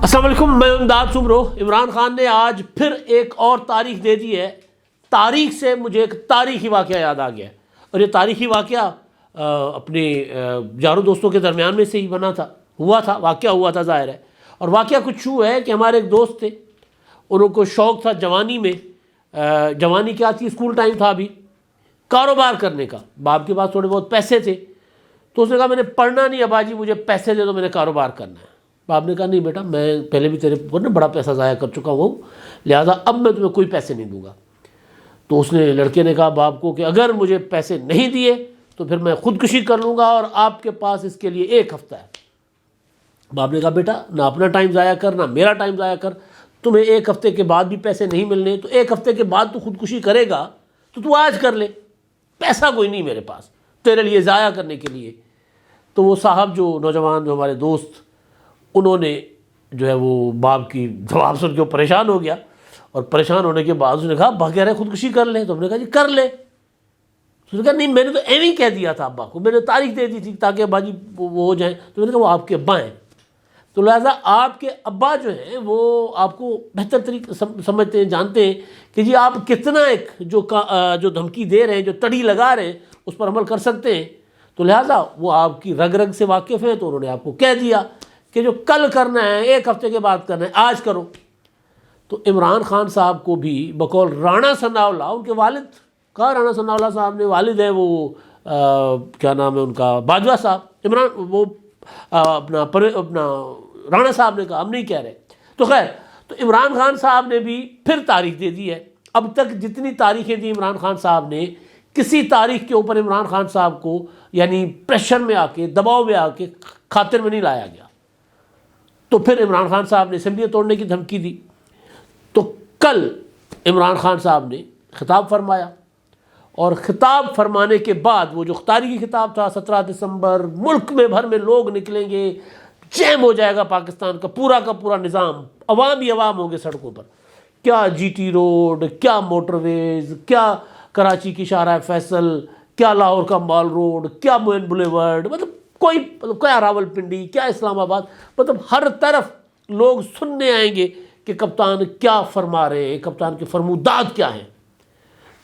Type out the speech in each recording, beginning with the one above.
السلام علیکم، میں امداد سمرو۔ عمران خان نے آج پھر ایک اور تاریخ دے دی ہے۔ تاریخ سے مجھے ایک تاریخی واقعہ یاد آ گیا، اور یہ تاریخی واقعہ اپنے یاروں دوستوں کے درمیان میں سے ہی واقعہ ہوا تھا ظاہر ہے۔ اور واقعہ کچھ یوں ہے کہ ہمارے ایک دوست تھے، انہوں کو شوق تھا جوانی میں، جوانی کیا تھی، اسکول ٹائم تھا ابھی، کاروبار کرنے کا۔ باپ کے پاس تھوڑے بہت پیسے تھے، تو اس نے کہا میں نے پڑھنا نہیں ابا جی، مجھے پیسے دے دو، میں نے کاروبار کرنا ہے۔ باپ نے کہا نہیں بیٹا، میں پہلے بھی تیرے پر بڑا پیسہ ضائع کر چکا ہوں، لہٰذا اب میں تمہیں کوئی پیسے نہیں دوں گا۔ تو اس نے لڑکے نے کہا باپ کو کہ اگر مجھے پیسے نہیں دیے تو پھر میں خودکشی کر لوں گا، اور آپ کے پاس اس کے لیے 1 ہفتہ ہے۔ باپ نے کہا بیٹا نہ اپنا ٹائم ضائع کر نہ میرا ٹائم ضائع کر، تمہیں 1 ہفتے کے بعد بھی پیسے نہیں ملنے، تو 1 ہفتے کے بعد تو خودکشی کرے گا تو آج کر لے، پیسہ کوئی نہیں میرے پاس تیرے لیے ضائع کرنے کے لیے۔ تو وہ صاحب جو نوجوان جو ہمارے دوست، انہوں نے جو ہے وہ باپ کی جواب سن کے پریشان ہو گیا، اور پریشان ہونے کے بعد اس نے کہا ابا کہہ رہے خودکشی کر لے، تو ہم نے کہا جی کر لے۔ اس نے کہا نہیں میں نے تو ایویں ہی کہہ دیا تھا ابا کو، میں نے تاریخ دے دی تھی تاکہ ابا جی وہ ہو جائیں۔ تو میں نے کہا وہ آپ کے ابا ہیں، تو لہٰذا آپ کے ابا جو ہیں وہ آپ کو بہتر طریقے سمجھتے ہیں، جانتے ہیں کہ جی آپ کتنا ایک جو دھمکی دے رہے ہیں، جو تڑی لگا رہے ہیں، اس پر عمل کر سکتے ہیں۔ تو لہٰذا وہ آپ کی رگ رگ سے واقف ہیں، تو انہوں نے آپ کو کہہ دیا کہ جو کل کرنا ہے 1 ہفتے کے بعد کرنا ہے آج کرو۔ تو عمران خان صاحب کو بھی بقول رانا ثناء اللہ، ان کے والد کا، رانا ثناء اللہ صاحب نے والد ہیں وہ کیا نام ہے ان کا، باجوہ صاحب، عمران وہ اپنا رانا صاحب نے کہا ہم نہیں کہہ رہے۔ تو خیر، تو عمران خان صاحب نے بھی پھر تاریخ دے دی ہے۔ اب تک جتنی تاریخیں دی عمران خان صاحب نے، کسی تاریخ کے اوپر عمران خان صاحب کو یعنی پریشر میں آ کے، دباؤ میں آ کے خاطر میں نہیں لایا گیا۔ تو پھر عمران خان صاحب نے اسمبلی توڑنے کی دھمکی دی۔ تو کل عمران خان صاحب نے خطاب فرمایا، اور خطاب فرمانے کے بعد وہ جو تاریخی خطاب تھا 17 دسمبر، ملک میں بھر میں لوگ نکلیں گے، جیم ہو جائے گا پاکستان کا پورا نظام، عوام ہی عوام ہوں گے سڑکوں پر، کیا جی ٹی روڈ، کیا موٹر ویز، کیا کراچی کی شاہراہ فیصل، کیا لاہور کا مال روڈ، کیا موین بولیورڈ، مطلب کیا راول پنڈی، کیا اسلام آباد، مطلب ہر طرف لوگ سننے آئیں گے کہ کپتان کیا فرما رہے ہیں، کپتان کے فرمودات کیا ہیں۔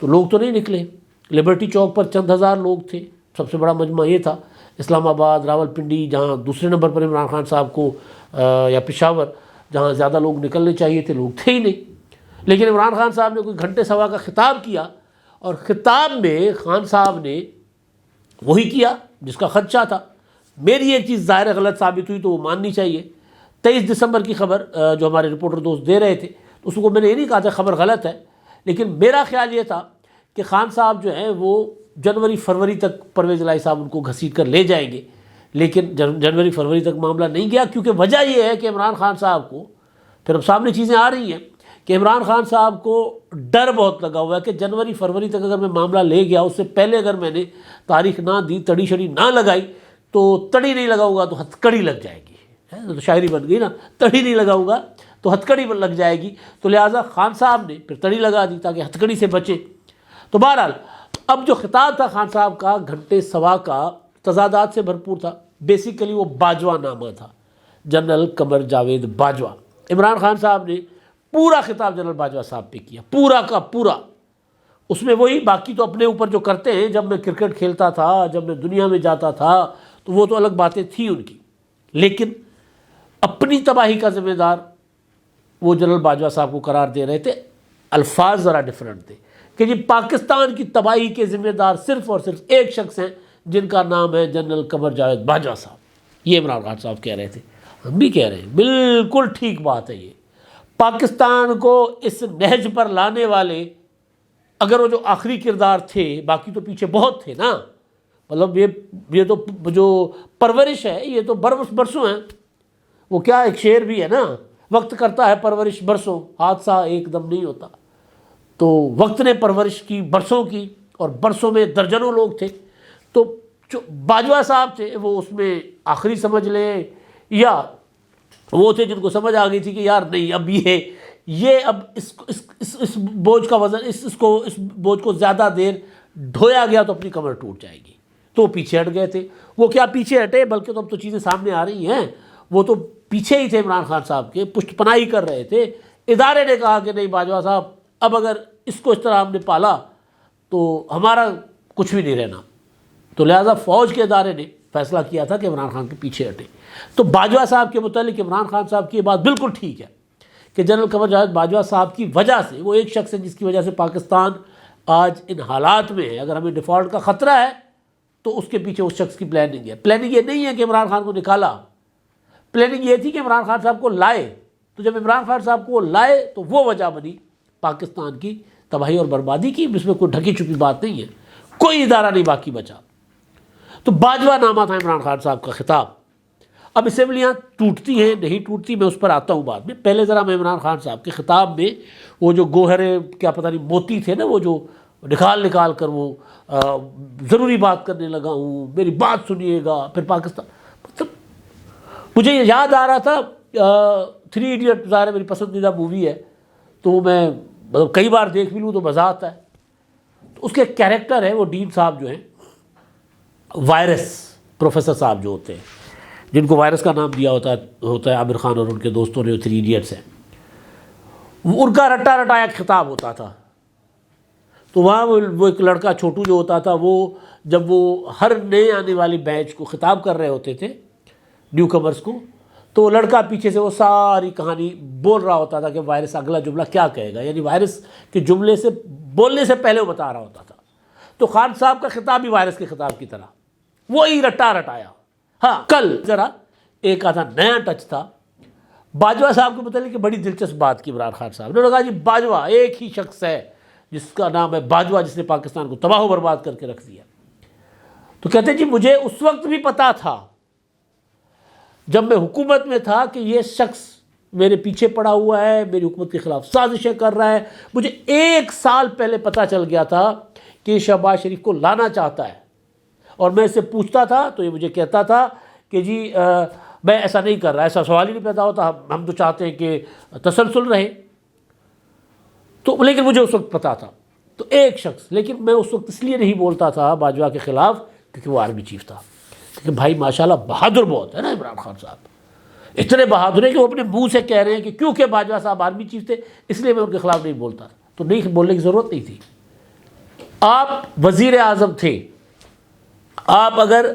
تو لوگ تو نہیں نکلے، لبرٹی چوک پر چند ہزار لوگ تھے، سب سے بڑا مجمع یہ تھا۔ اسلام آباد، راول پنڈی جہاں دوسرے نمبر پر عمران خان صاحب کو، یا پشاور جہاں زیادہ لوگ نکلنے چاہیے تھے، لوگ تھے ہی نہیں۔ لیکن عمران خان صاحب نے کوئی گھنٹے سوا کا خطاب کیا، اور خطاب میں خان صاحب نے وہی کیا جس کا خدشہ تھا۔ میری ایک چیز ظاہر غلط ثابت ہوئی تو وہ ماننی چاہیے۔ 23 دسمبر کی خبر جو ہمارے رپورٹر دوست دے رہے تھے، اس کو میں نے یہ نہیں کہا تھا خبر غلط ہے، لیکن میرا خیال یہ تھا کہ خان صاحب جو ہیں وہ جنوری فروری تک پرویز الہی صاحب ان کو گھسیٹ کر لے جائیں گے، لیکن جنوری فروری تک معاملہ نہیں گیا، کیونکہ وجہ یہ ہے کہ عمران خان صاحب کو، پھر اب سامنے چیزیں آ رہی ہیں کہ عمران خان صاحب کو ڈر بہت لگا ہوا ہے کہ جنوری فروری تک اگر میں معاملہ لے گیا، اس سے پہلے اگر میں نے تاریخ نہ دی، تڑی شڑی نہ لگائی، تو تڑی نہیں لگاؤں گا تو ہتھکڑی لگ جائے گی، تو شاعری بن گئی نا، تڑی نہیں لگاؤں گا تو ہتھکڑی لگ جائے گی۔ تو لہٰذا خان صاحب نے پھر تڑی لگا دی تاکہ ہتھکڑی سے بچے۔ تو بہرحال اب جو خطاب تھا خان صاحب کا، گھنٹے سوا کا، تضادات سے بھرپور تھا۔ بیسیکلی وہ باجوہ نامہ تھا، جنرل قمر جاوید باجوہ۔ عمران خان صاحب نے پورا خطاب جنرل باجوہ صاحب پہ کیا، پورا کا پورا۔ اس میں وہی باقی تو اپنے اوپر جو کرتے ہیں، جب میں کرکٹ کھیلتا تھا، جب میں دنیا میں جاتا تھا، تو وہ تو الگ باتیں تھیں ان کی، لیکن اپنی تباہی کا ذمہ دار وہ جنرل باجوہ صاحب کو قرار دے رہے تھے۔ الفاظ ذرا ڈیفرنٹ تھے کہ جی پاکستان کی تباہی کے ذمہ دار صرف اور صرف ایک شخص ہیں، جن کا نام ہے جنرل قمر جاوید باجوہ صاحب۔ یہ عمران خان صاحب کہہ رہے تھے، ہم بھی کہہ رہے ہیں، بالکل ٹھیک بات ہے۔ یہ پاکستان کو اس نہج پر لانے والے اگر وہ جو آخری کردار تھے، باقی تو پیچھے بہت تھے نا، مطلب یہ تو جو پرورش ہے یہ تو برسوں ہیں۔ وہ کیا ایک شعر بھی ہے نا، وقت کرتا ہے پرورش برسوں، حادثہ ایک دم نہیں ہوتا۔ تو وقت نے پرورش کی برسوں کی، اور برسوں میں درجنوں لوگ تھے۔ تو جو باجوہ صاحب تھے وہ اس میں آخری سمجھ لیں، یا وہ تھے جن کو سمجھ آ گئی تھی کہ یار نہیں، اب یہ اب اس بوجھ کا وزن، اس بوجھ کو زیادہ دیر ڈھویا گیا تو اپنی کمر ٹوٹ جائے گی، تو پیچھے ہٹ گئے تھے۔ وہ کیا پیچھے ہٹے، بلکہ تو اب تو چیزیں سامنے آ رہی ہیں، وہ تو پیچھے ہی تھے عمران خان صاحب کے، پشت پناہی کر رہے تھے۔ ادارے نے کہا کہ نہیں باجوہ صاحب، اب اگر اس کو اس طرح ہم نے پالا تو ہمارا کچھ بھی نہیں رہنا، تو لہٰذا فوج کے ادارے نے فیصلہ کیا تھا کہ عمران خان کے پیچھے ہٹیں۔ تو باجوہ صاحب کے متعلق عمران خان صاحب کی یہ بات بالکل ٹھیک ہے کہ جنرل قمر جاوید باجوہ صاحب کی وجہ سے، وہ ایک شخص ہے جس کی وجہ سے پاکستان آج ان حالات میں ہے۔ اگر ہمیں ڈیفالٹ کا خطرہ ہے تو اس کے پیچھے اس شخص کی پلاننگ ہے۔ پلاننگ یہ نہیں ہے کہ عمران خان کو نکالا، پلاننگ یہ تھی کہ عمران خان صاحب کو لائے۔ تو جب عمران خان صاحب کو لائے تو وہ وجہ بنی پاکستان کی تباہی اور بربادی کی، اس میں کوئی ڈھکی چھپی بات نہیں ہے، کوئی ادارہ نہیں باقی بچا۔ تو باجوہ نامہ تھا عمران خان صاحب کا خطاب۔ اب اسمبلیاں ٹوٹتی ہیں نہیں ٹوٹتی، میں اس پر آتا ہوں بعد میں۔ پہلے ذرا میں عمران خان صاحب کے خطاب میں وہ جو گوہرے کیا پتہ نہیں موتی تھے نا، وہ جو نکال کر وہ ضروری بات کرنے لگا ہوں، میری بات سنیے گا، پھر پاکستان، مطلب مجھے یہ یاد آ رہا تھا 3 ایڈیٹ، ظاہر ہے میری پسندیدہ مووی ہے، تو میں مطلب کئی بار دیکھ بھی لوں تو مزہ آتا ہے۔ تو اس کے ایک کیریکٹر ہے، وہ ڈین صاحب جو ہیں، وائرس پروفیسر صاحب جو ہوتے ہیں، جن کو وائرس کا نام دیا ہوتا ہے عامر خان اور ان کے دوستوں نے، 3 ایڈیٹس ہیں، ان کا رٹا رٹایا خطاب ہوتا تھا۔ تو وہاں وہ ایک لڑکا چھوٹو جو ہوتا تھا، وہ جب وہ ہر نئے آنے والی بیچ کو خطاب کر رہے ہوتے تھے، نیو کمرز کو، تو وہ لڑکا پیچھے سے وہ ساری کہانی بول رہا ہوتا تھا کہ وائرس اگلا جملہ کیا کہے گا، یعنی وائرس کے جملے سے بولنے سے پہلے وہ بتا رہا ہوتا تھا۔ تو خان صاحب کا خطاب بھی وائرس کے خطاب کی طرح وہی رٹا رٹایا۔ ہاں، کل ذرا ایک آدھا نیا ٹچ تھا باجوہ صاحب کے متعلق، کہ بڑی دلچسپ بات کی عمران خان صاحب نے کہا جی باجوہ ایک ہی شخص ہے جس کا نام ہے باجوہ، جس نے پاکستان کو تباہ و برباد کر کے رکھ دیا۔ تو کہتے جی مجھے اس وقت بھی پتا تھا جب میں حکومت میں تھا کہ یہ شخص میرے پیچھے پڑا ہوا ہے، میری حکومت کے خلاف سازشیں کر رہا ہے۔ مجھے 1 سال پہلے پتہ چل گیا تھا کہ یہ شہباز شریف کو لانا چاہتا ہے، اور میں اس سے پوچھتا تھا تو یہ مجھے کہتا تھا کہ جی میں ایسا نہیں کر رہا، ایسا سوال ہی نہیں پیدا ہوتا، ہم تو چاہتے ہیں کہ تسلسل رہے۔ تو لیکن مجھے اس وقت پتا تھا۔ تو ایک شخص، لیکن میں اس وقت اس لیے نہیں بولتا تھا باجوہ کے خلاف کیونکہ وہ آرمی چیف تھا۔ کہ بھائی ماشاءاللہ بہادر بہت ہے نا عمران خان صاحب، اتنے بہادر ہیں کہ وہ اپنے منہ سے کہہ رہے ہیں کہ کیونکہ باجوہ صاحب آرمی چیف تھے اس لیے میں ان کے خلاف نہیں بولتا تھا۔ تو نہیں بولنے کی ضرورت نہیں تھی۔ آپ وزیر اعظم تھے، آپ اگر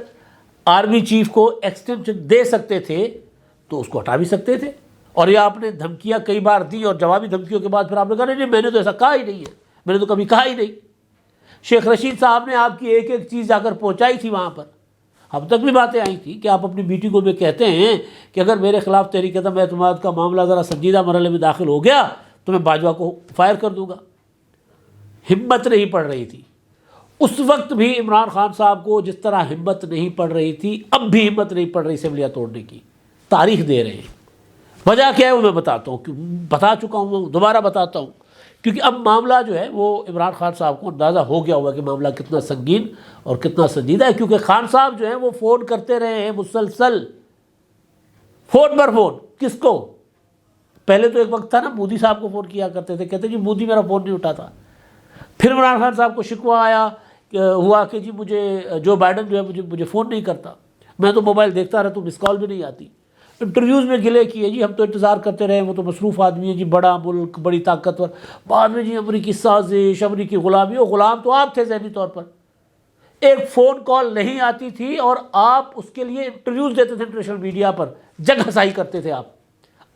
آرمی چیف کو ایکسٹینشن دے سکتے تھے تو اس کو ہٹا بھی سکتے تھے، اور یہ آپ نے دھمکیاں کئی بار دی، اور جوابی دھمکیوں کے بعد پھر آپ نے کہا نہیں میں نے تو ایسا کہا ہی نہیں ہے، میں نے تو کبھی کہا ہی نہیں۔ شیخ رشید صاحب نے آپ کی ایک ایک چیز جا کر پہنچائی تھی وہاں پر، ہم تک بھی باتیں آئی تھیں کہ آپ اپنی میٹنگوں میں کہتے ہیں کہ اگر میرے خلاف تحریک عدم اعتماد کا معاملہ ذرا سنجیدہ مرحلے میں داخل ہو گیا تو میں باجوہ کو فائر کر دوں گا۔ ہمت نہیں پڑ رہی تھی اس وقت بھی عمران خان صاحب کو، جس طرح ہمت نہیں پڑ رہی تھی اب بھی ہمت نہیں پڑ رہی اسمبلیاں توڑنے کی۔ تاریخ دے رہے ہیں، وجہ کیا ہے وہ میں بتاتا ہوں، بتا چکا ہوں، دوبارہ بتاتا ہوں، کیونکہ اب معاملہ جو ہے وہ عمران خان صاحب کو اندازہ ہو گیا ہوا کہ معاملہ کتنا سنگین اور کتنا سنجیدہ ہے، کیونکہ خان صاحب جو ہیں وہ فون کرتے رہے ہیں مسلسل، فون پر فون۔ کس کو؟ پہلے تو ایک وقت تھا نا مودی صاحب کو فون کیا کرتے تھے، کہتے جی مودی میرا فون نہیں اٹھاتا۔ پھر عمران خان صاحب کو شکوہ آیا ہوا کہ جی مجھے جو بائیڈن جو ہے مجھے فون نہیں کرتا، میں تو موبائل دیکھتا رہتا ہوں، مس کال بھی نہیں آتی۔ انٹرویوز میں گلے کیے جی ہم تو انتظار کرتے رہے، وہ تو مصروف آدمی ہے جی، بڑا ملک، بڑی طاقتور، بعد میں جی امریکی سازش، امریکی غلامی، وہ غلام تو آپ تھے ذہنی طور پر۔ ایک فون کال نہیں آتی تھی اور آپ اس کے لیے انٹرویوز دیتے تھے انٹرنیشنل میڈیا پر، جگ ہسائی کرتے تھے آپ۔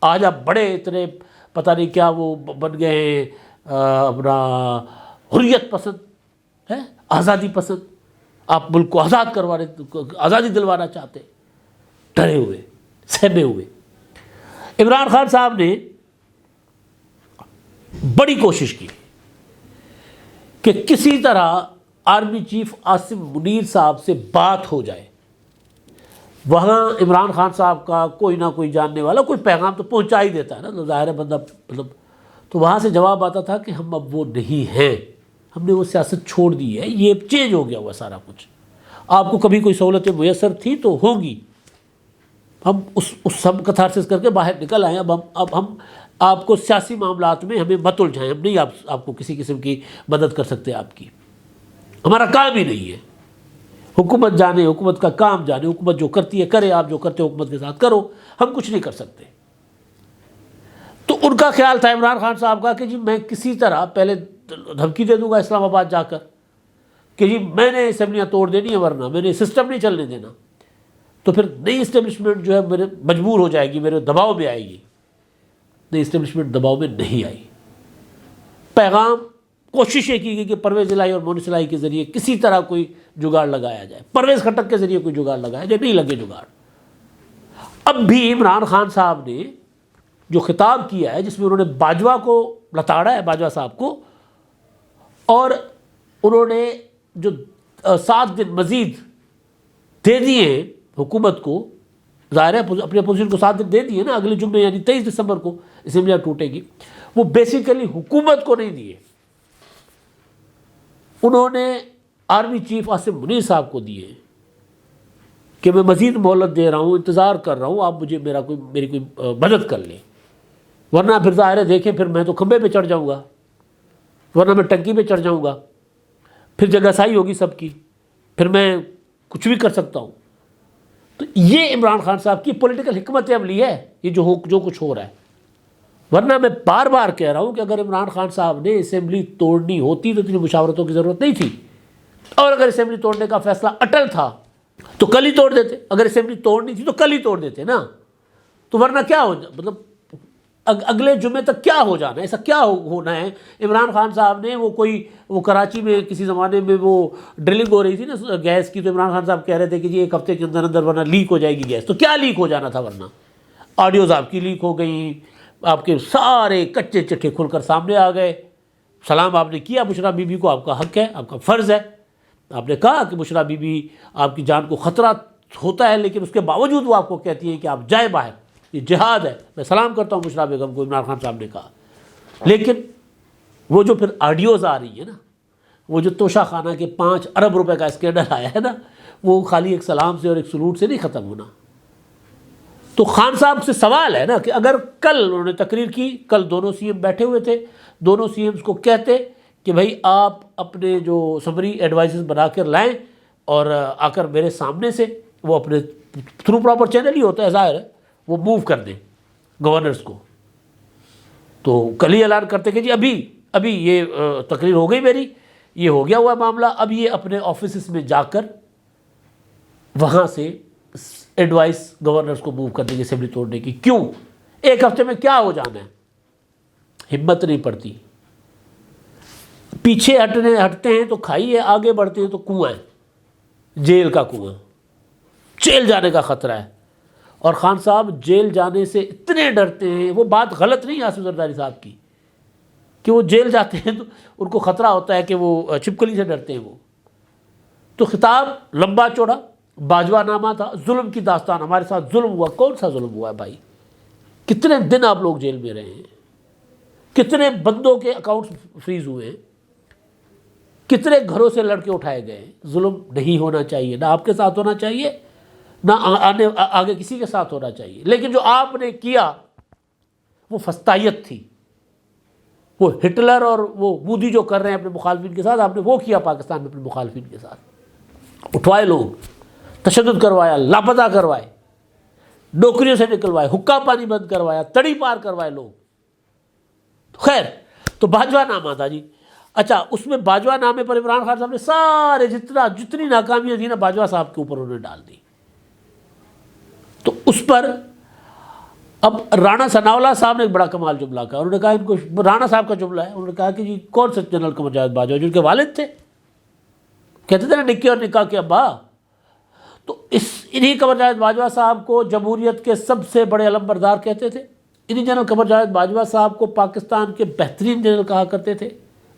آج آپ بڑے اتنے پتہ نہیں کیا وہ بن گئے ہیں، اپنا حریت پسند ہے، آزادی پسند، آپ ملک کو آزاد کروانے، آزادی دلوانا چاہتے، ڈرے ہوئے، سہمے ہوئے۔ عمران خان صاحب نے بڑی کوشش کی کہ کسی طرح آرمی چیف عاصم منیر صاحب سے بات ہو جائے۔ وہاں عمران خان صاحب کا کوئی نہ کوئی جاننے والا کوئی پیغام تو پہنچا ہی دیتا ہے نا، ظاہر ہے بندہ مطلب، تو وہاں سے جواب آتا تھا کہ ہم اب وہ نہیں ہیں، ہم نے وہ سیاست چھوڑ دی ہے، یہ چینج ہو گیا ہوا سارا کچھ، آپ کو کبھی کوئی سہولتیں میسر تھی تو ہوں گی، ہم اس سب کتھارسس کر کے باہر نکل آئے، اب ہم آپ کو سیاسی معاملات میں ہمیں مت الجھائیں، ہم نہیں آپ کو کسی قسم کی مدد کر سکتے، آپ کی ہمارا کام ہی نہیں ہے۔ حکومت جانے، حکومت کا کام جانے، حکومت جو کرتی ہے کرے، آپ جو کرتے ہو حکومت کے ساتھ کرو، ہم کچھ نہیں کر سکتے۔ تو ان کا خیال تھا عمران خان صاحب کا کہ جی میں کسی طرح پہلے دھمکی دے دوں گا اسلام آباد جا کر کہ جی میں نے اسمبلیاں توڑ دینی ہے، ورنہ میں نے سسٹم نہیں چلنے دینا، تو پھر نئی اسٹیبلشمنٹ جو ہے میرے مجبور ہو جائے گی، میرے دباؤ میں آئے گی۔ نئی اسٹیبلشمنٹ دباؤ میں نہیں آئی۔ پیغام کوششیں کی گئی کہ پرویز الہی اور مونس الہی کے ذریعے کسی طرح کوئی جگاڑ لگایا جائے، پرویز خٹک کے ذریعے کوئی جگاڑ لگایا جائے، نہیں لگے جگاڑ۔ اب بھی عمران خان صاحب نے جو خطاب کیا ہے جس میں انہوں نے باجوہ کو لتاڑا ہے، باجوہ صاحب کو، اور انہوں نے جو 7 دن مزید دے دیے ہیں حکومت کو، ظاہر ہے اپنے اپوزیشن کو 7 دن دے دیے نا، اگلے جمعے یعنی 23 دسمبر کو اسمبلیاں ٹوٹے گی، وہ بیسیکلی حکومت کو نہیں دیے، انہوں نے آرمی چیف عاصم منیر صاحب کو دیے کہ میں مزید مہلت دے رہا ہوں، انتظار کر رہا ہوں، آپ مجھے میری کوئی مدد کر لیں، ورنہ پھر ظاہر ہے دیکھیں پھر میں تو کھمبے پہ چڑھ جاؤں گا، ورنہ میں ٹنکی پہ چڑھ جاؤں گا، پھر جگہ سائی ہوگی سب کی، پھر میں کچھ بھی کر سکتا ہوں۔ تو یہ عمران خان صاحب کی پولیٹیکل حکمت عملی ہے، یہ جو کچھ ہو رہا ہے۔ ورنہ میں بار بار کہہ رہا ہوں کہ اگر عمران خان صاحب نے اسمبلی توڑنی ہوتی تو اتنی مشاورتوں کی ضرورت نہیں تھی، اور اگر اسمبلی توڑنے کا فیصلہ اٹل تھا تو کل ہی توڑ دیتے، اگر اسمبلی توڑنی تھی تو کل ہی توڑ دیتے نا، تو ورنہ کیا ہو مطلب اگلے جمعے تک کیا ہو جانا ہے، ایسا کیا ہونا ہے۔ عمران خان صاحب نے وہ کراچی میں کسی زمانے میں وہ ڈرلنگ ہو رہی تھی نا گیس کی، تو عمران خان صاحب کہہ رہے تھے کہ جی 1 ہفتے کے اندر اندر ورنہ لیک ہو جائے گی گیس، تو کیا لیک ہو جانا تھا، ورنہ آڈیوز آپ کی لیک ہو گئیں، آپ کے سارے کچے چٹھے کھل کر سامنے آ گئے۔ سلام آپ نے کیا بشریٰ بی بی کو، آپ کا حق ہے، آپ کا فرض ہے، آپ نے کہا کہ بشریٰ بی بی آپ کی جان کو خطرہ ہوتا ہے، لیکن اس کے باوجود وہ آپ کو کہتی ہے کہ آپ جائیں باہر، یہ جہاد ہے۔ میں سلام کرتا ہوں بشریٰ بیگم کو، عمران خان صاحب نے کہا۔ لیکن وہ جو پھر آڈیوز آ رہی ہیں نا، وہ جو توشہ خانہ کے 5 ارب روپے کا اسکینڈل آیا ہے نا، وہ خالی ایک سلام سے اور ایک سلوٹ سے نہیں ختم ہونا۔ تو خان صاحب سے سوال ہے نا کہ اگر کل انہوں نے تقریر کی، کل دونوں سی ایم بیٹھے ہوئے تھے، دونوں سی ایمز کو کہتے کہ بھائی آپ اپنے جو سمری ایڈوائزز بنا کر لائیں اور آ کر میرے سامنے سے، وہ اپنے تھرو پراپر چینل ہی ہوتا ہے ظاہر ہے، وہ موو کر دیں گورنرز کو، تو کل ہی اعلان کرتے کہ جی ابھی یہ تقریر ہو گئی میری، یہ ہو گیا ہوا معاملہ، اب یہ اپنے آفیسز میں جا کر وہاں سے ایڈوائس گورنرز کو موو کر دیں گے اسمبلی توڑنے کی۔ کیوں؟ 1 ہفتے میں کیا ہو جانا ہے؟ ہمت نہیں پڑتی، پیچھے ہٹتے ہیں تو کھائی ہے، آگے بڑھتے ہیں تو کنواں ہے، جیل کا کنواں، جیل جانے کا خطرہ ہے۔ اور خان صاحب جیل جانے سے اتنے ڈرتے ہیں، وہ بات غلط نہیں آصف زرداری صاحب کی کہ وہ جیل جاتے ہیں تو ان کو خطرہ ہوتا ہے کہ وہ چھپکلی سے ڈرتے ہیں۔ وہ تو خطاب لمبا چوڑا باجوہ نامہ تھا، ظلم کی داستان، ہمارے ساتھ ظلم ہوا، کون سا ظلم ہوا ہے بھائی؟ کتنے دن آپ لوگ جیل میں رہے ہیں، کتنے بندوں کے اکاؤنٹس فریز ہوئے ہیں، کتنے گھروں سے لڑکے اٹھائے گئے ہیں۔ ظلم نہیں ہونا چاہیے، نہ آپ کے ساتھ ہونا چاہیے، نہ آگے کسی کے ساتھ ہونا چاہیے۔ لیکن جو آپ نے کیا وہ فسطائیت تھی، وہ ہٹلر اور وہ مودی جو کر رہے ہیں اپنے مخالفین کے ساتھ، آپ نے وہ کیا پاکستان میں اپنے مخالفین کے ساتھ، اٹھوائے لوگ، تشدد کروایا، لاپتہ کروائے، نوکریوں سے نکلوائے، حکام پانی بند کروایا، تڑی پار کروائے لوگ۔ خیر، تو باجوہ نامہ تھا جی۔ اچھا، اس میں باجوہ نامے پر عمران خان صاحب نے سارے جتنی ناکامیاں تھیں نا باجوہ صاحب کے اوپر انہوں نے ڈال دی۔ تو اس پر اب رانا ثناءاللہ صاحب نے ایک بڑا کمال جملہ کہا، انہوں نے کہا، ان کو رانا صاحب کا جملہ ہے، انہوں نے کہا کہ جی کون سے جنرل قمر جاوید باجوہ جن کے والد تھے، کہتے تھے نا نکی اور نکاح کے ابا، تو انہی قمر جاوید باجوہ صاحب کو جمہوریت کے سب سے بڑے علمبردار کہتے تھے، انہی جنرل قمر جاوید باجوہ صاحب کو پاکستان کے بہترین جنرل کہا کرتے تھے،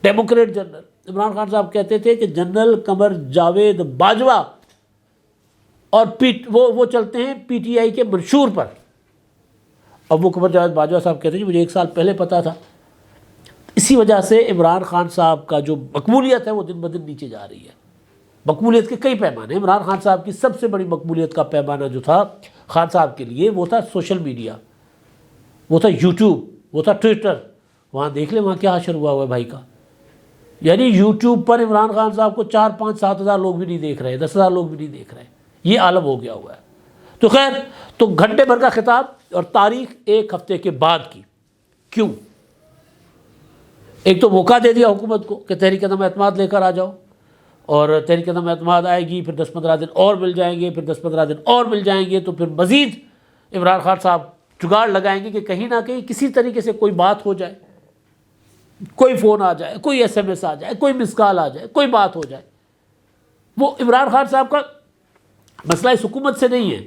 ڈیموکریٹ جنرل۔ عمران خان صاحب کہتے تھے کہ جنرل قمر جاوید باجوہ، اور وہ چلتے ہیں پی ٹی آئی کے منشور پر۔ اب وہ قمر جاوید باجوہ صاحب کہتے ہیں مجھے 1 سال پہلے پتا تھا۔ اسی وجہ سے عمران خان صاحب کا جو مقبولیت ہے وہ دن بدن نیچے جا رہی ہے۔ مقبولیت کے کئی پیمانے، عمران خان صاحب کی سب سے بڑی مقبولیت کا پیمانہ جو تھا خان صاحب کے لیے وہ تھا سوشل میڈیا، وہ تھا یوٹیوب، وہ تھا ٹویٹر۔ وہاں دیکھ لیں وہاں کیا حشر ہوا ہے بھائی کا، یعنی یوٹیوب پر عمران خان صاحب کو 4 5 7 ہزار لوگ بھی نہیں دیکھ رہے, 10 ہزار لوگ بھی نہیں دیکھ رہے. یہ عالم ہو گیا ہوا ہے. تو خیر, تو گھنٹے بھر کا خطاب اور تاریخ 1 ہفتے کے بعد کی. کیوں؟ ایک تو موقع دے دیا حکومت کو کہ تحریک عدم اعتماد لے کر آ جاؤ, اور تحریک عدم اعتماد آئے گی, پھر 10 15 دن اور مل جائیں گے, پھر 10 15 دن اور مل جائیں گے, تو پھر مزید عمران خان صاحب جگاڑ لگائیں گے کہ کہیں نہ کہیں کسی طریقے سے کوئی بات ہو جائے, کوئی فون آ جائے, کوئی SMS آ جائے, کوئی مس کال آ جائے, کوئی بات ہو جائے. وہ عمران خان صاحب کا مسئلہ اس حکومت سے نہیں ہے.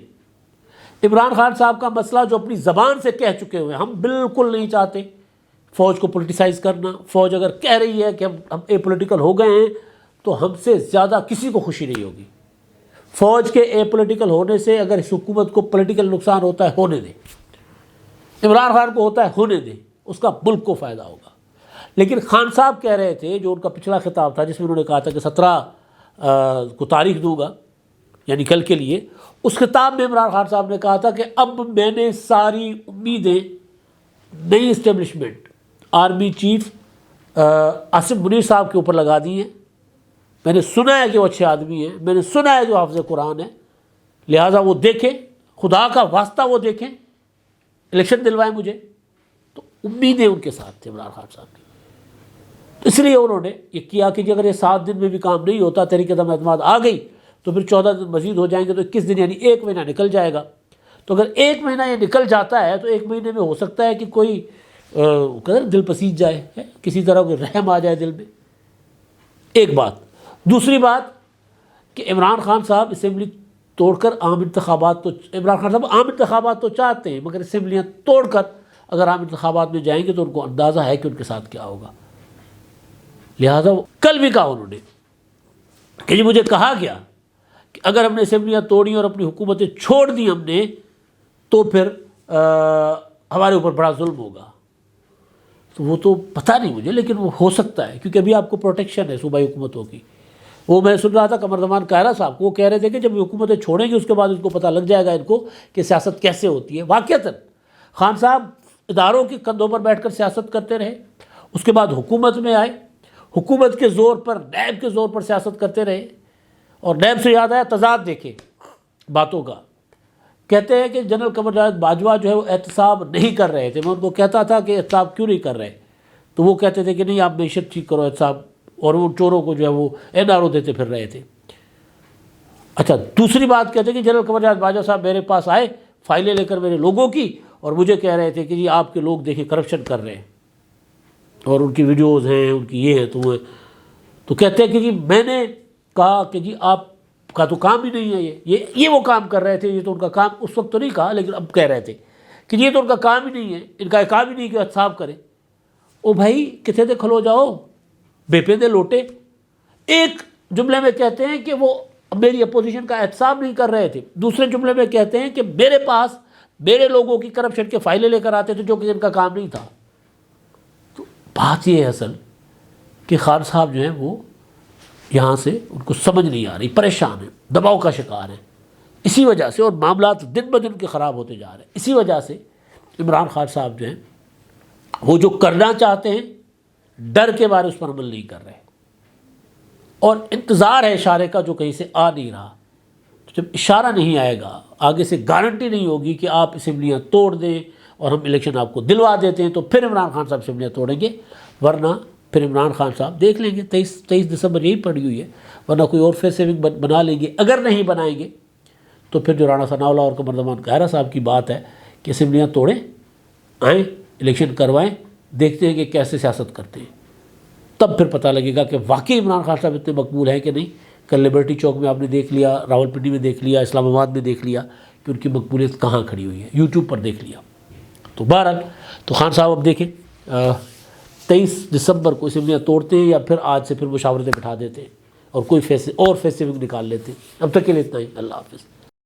عمران خان صاحب کا مسئلہ جو اپنی زبان سے کہہ چکے ہوئے, ہم بالکل نہیں چاہتے فوج کو پولیٹیسائز کرنا. فوج اگر کہہ رہی ہے کہ ہم اے پولیٹیکل ہو گئے ہیں تو ہم سے زیادہ کسی کو خوشی نہیں ہوگی. فوج کے اے پولیٹیکل ہونے سے اگر اس حکومت کو پولیٹیکل نقصان ہوتا ہے ہونے دیں, عمران خان کو ہوتا ہے ہونے دیں, اس کا ملک کو فائدہ ہوگا. لیکن خان صاحب کہہ رہے تھے, جو ان کا پچھلا خطاب تھا جس میں انہوں نے کہا تھا کہ 17 کو تاریخ دوں گا, یعنی کل کے لیے, اس خطاب میں عمران خان صاحب نے کہا تھا کہ اب میں نے ساری امیدیں نئی establishment army chief Asim Munir صاحب کے اوپر لگا دی ہیں. میں نے سنا ہے کہ وہ اچھے آدمی ہیں, میں نے سنا ہے جو حافظ قرآن ہے, لہٰذا وہ دیکھیں, خدا کا واسطہ وہ دیکھیں, الیکشن دلوائیں مجھے. تو امیدیں ان کے ساتھ تھے عمران خان صاحب کی. اس لیے انہوں نے یہ کیا کہ اگر یہ 7 دن میں بھی کام نہیں ہوتا, تحریک عدم اعتماد آ گئی, تو پھر 14 دن مزید ہو جائیں گے, تو 21 دن یعنی 1 مہینہ نکل جائے گا. تو اگر 1 مہینہ یہ نکل جاتا ہے تو 1 مہینے میں ہو سکتا ہے کہ کوئی دل پسیج جائے, کسی طرح کوئی رحم آ جائے دل میں. ایک بات. دوسری بات کہ عمران خان صاحب اسمبلی توڑ کر عام انتخابات, تو عمران خان صاحب عام انتخابات تو چاہتے ہیں, مگر اسمبلیاں توڑ کر اگر عام انتخابات میں جائیں گے تو ان کو اندازہ ہے کہ ان کے ساتھ کیا ہوگا. لہٰذا کل بھی کہا انہوں نے کہ جی مجھے کہا گیا کہ اگر ہم نے اسمبلیاں توڑی اور اپنی حکومتیں چھوڑ دی ہم نے, تو پھر ہمارے اوپر بڑا ظلم ہوگا. تو وہ تو پتہ نہیں مجھے, لیکن وہ ہو سکتا ہے, کیونکہ ابھی آپ کو پروٹیکشن ہے صوبائی حکومتوں کی. وہ میں سن رہا تھا قمر زمان قاہرہ صاحب کو, وہ کہہ رہے تھے کہ جب حکومتیں چھوڑیں گے اس کے بعد ان کو پتہ لگ جائے گا ان کو کہ سیاست کیسے ہوتی ہے. واقعتاً خان صاحب اداروں کے کندھوں پر بیٹھ کر سیاست کرتے رہے, اس کے بعد حکومت میں آئے, حکومت کے زور پر, نیب کے زور پر سیاست کرتے رہے. اور نیب سے یاد آیا تضاد دیکھے باتوں کا. کہتے ہیں کہ جنرل قمر جاوید باجوہ جو ہے وہ احتساب نہیں کر رہے تھے. میں ان کو کہتا تھا کہ احتساب کیوں نہیں کر رہے, تو وہ کہتے تھے کہ نہیں آپ معیشت ٹھیک کرو احتساب, اور وہ چوروں کو جو ہے وہ NRO دیتے پھر رہے تھے. اچھا, دوسری بات کہتے ہیں کہ جنرل قمر جاوید باجوہ صاحب میرے پاس آئے فائلیں لے کر میرے لوگوں کی, اور مجھے کہہ رہے تھے کہ جی آپ کے لوگ دیکھیں کرپشن کر رہے ہیں, اور ان کی ویڈیوز ہیں, ان کی یہ ہے تو وہ. تو کہتے ہیں کہ جی میں نے کہا کہ جی آپ کا تو کام ہی نہیں ہے, یہ وہ کام کر رہے تھے, یہ تو ان کا کام, اس وقت تو نہیں کہا لیکن اب کہہ رہے تھے کہ یہ تو ان کا کام ہی نہیں ہے, ان کا کام ہی نہیں کہ احتساب کریں. او بھائی کتنے دے کھلو جاؤ, بے پیدے لوٹے. ایک جملے میں کہتے ہیں کہ وہ میری اپوزیشن کا احتساب نہیں کر رہے تھے, دوسرے جملے میں کہتے ہیں کہ میرے پاس میرے لوگوں کی کرپشن کے فائلیں لے کر آتے تھے جو کہ ان کا کام نہیں تھا. تو بات یہ ہے اصل کہ خان صاحب جو ہیں وہ یہاں سے ان کو سمجھ نہیں آ رہی, پریشان ہیں, دباؤ کا شکار ہیں. اسی وجہ سے, اور معاملات دن بدن کے خراب ہوتے جا رہے ہیں, اسی وجہ سے عمران خان صاحب جو ہیں وہ جو کرنا چاہتے ہیں ڈر کے بارے اس پر عمل نہیں کر رہے, اور انتظار ہے اشارے کا جو کہیں سے آ نہیں رہا. جب اشارہ نہیں آئے گا, آگے سے گارنٹی نہیں ہوگی کہ آپ اسمبلیاں توڑ دیں اور ہم الیکشن آپ کو دلوا دیتے ہیں, تو پھر عمران خان صاحب اسمبلیاں توڑیں گے. ورنہ پھر عمران خان صاحب دیکھ لیں گے, 23 دسمبر یہی پڑی ہوئی ہے, ورنہ کوئی اور فیس سیونگ بنا لیں گے. اگر نہیں بنائیں گے تو پھر جو رانا ثناء اللہ اور قمر زمان قاہرہ صاحب کی بات ہے کہ اسمبلیاں توڑیں, آئیں الیکشن کروائیں, دیکھتے ہیں کہ کیسے سیاست کرتے ہیں, تب پھر پتہ لگے گا کہ واقعی عمران خان صاحب اتنے مقبول ہیں کہ نہیں. کل لبرٹی چوک میں آپ نے دیکھ لیا, راول پنڈی میں دیکھ لیا, اسلام آباد میں دیکھ لیا کہ ان کی مقبولیت کہاں کھڑی ہوئی ہے, یوٹیوب پر دیکھ لیا. تو بہرحال تو خان صاحب اب دیکھیں 23 دسمبر کو اسمبلیاں توڑتے ہیں یا پھر آج سے پھر مشاورتیں بٹھا دیتے ہیں اور کوئی فیس سیونگ نکال لیتے ہیں. اب تک کے لیے اتنا ہی. اللہ حافظ.